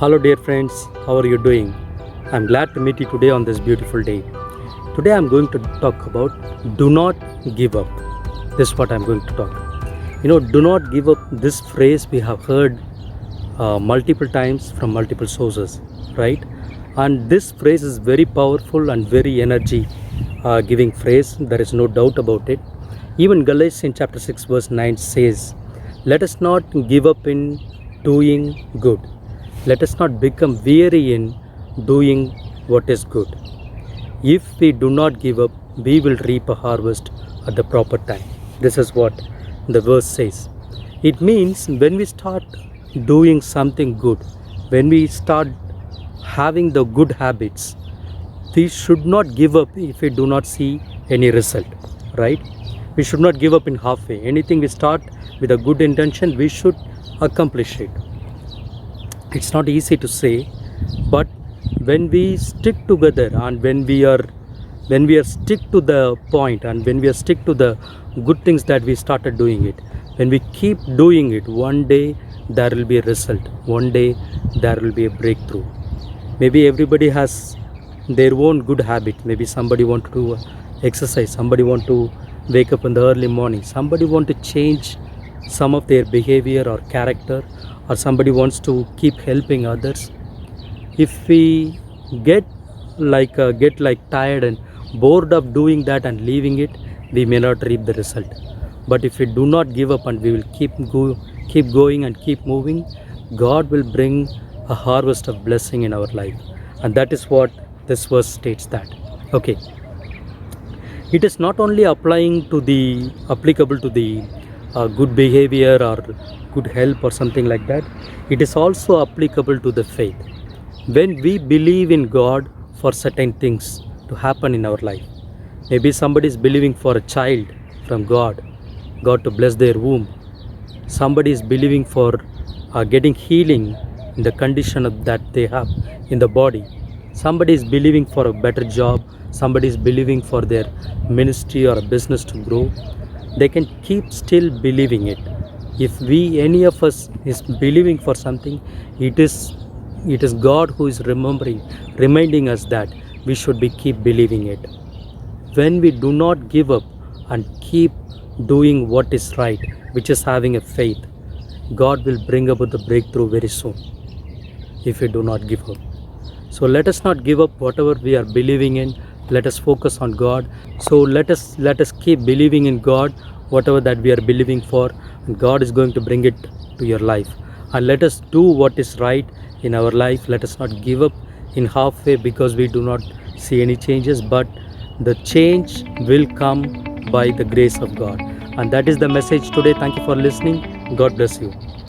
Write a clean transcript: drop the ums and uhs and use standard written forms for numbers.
Hello, dear friends, how are you doing? I'm glad to meet you today on this beautiful day. Today, I'm going to talk about do not give up. This is what I'm going to talk. Do not give up. This phrase we have heard multiple times from multiple sources, right? And this phrase is very powerful and very energy giving phrase. There is no doubt about it. Even Galatians chapter 6 verse 9 says, let us not give up in doing good. Let us not become weary in doing what is good. If we do not give up, we will reap a harvest at the proper time. This is what the verse says. It means when we start doing something good, when we start having the good habits, we should not give up if we do not see any result, right? We should not give up in halfway. Anything we start with a good intention, we should accomplish it. It's not easy to say, but when we stick together and when we are stick to the point and when we are stick to the good things that we started doing it, when we keep doing it, one day there will be a result. One day there will be a breakthrough. Maybe everybody has their own good habit. Maybe somebody want to do exercise, somebody want to wake up in the early morning, somebody want to change some of their behavior or character, or somebody wants to keep helping others. If we get tired and bored of doing that and leaving it, we may not reap the result. But if we do not give up and we will keep going and keep moving, God will bring a harvest of blessing in our life. And that is what this verse states that. Okay. It is not only applicable to the good behavior or good help or something like that. It is also applicable to the faith. When we believe in God for certain things to happen in our life, maybe somebody is believing for a child from God to bless their womb. Somebody is believing for getting healing in the condition that they have in the body. Somebody is believing for a better job. Somebody is believing for their ministry or a business to grow. They can keep still believing it. If any of us is believing for something, it is God who is reminding us that we should keep believing it. When we do not give up and keep doing what is right, which is having a faith, God will bring about the breakthrough very soon if we do not give up. So let us not give up whatever we are believing in. Let us focus on God. So let us keep believing in God, whatever that we are believing for, and God is going to bring it to your life. And let us do what is right in our life. Let us not give up in halfway because we do not see any changes, but the change will come by the grace of God. And that is the message today. Thank you for listening. God bless you.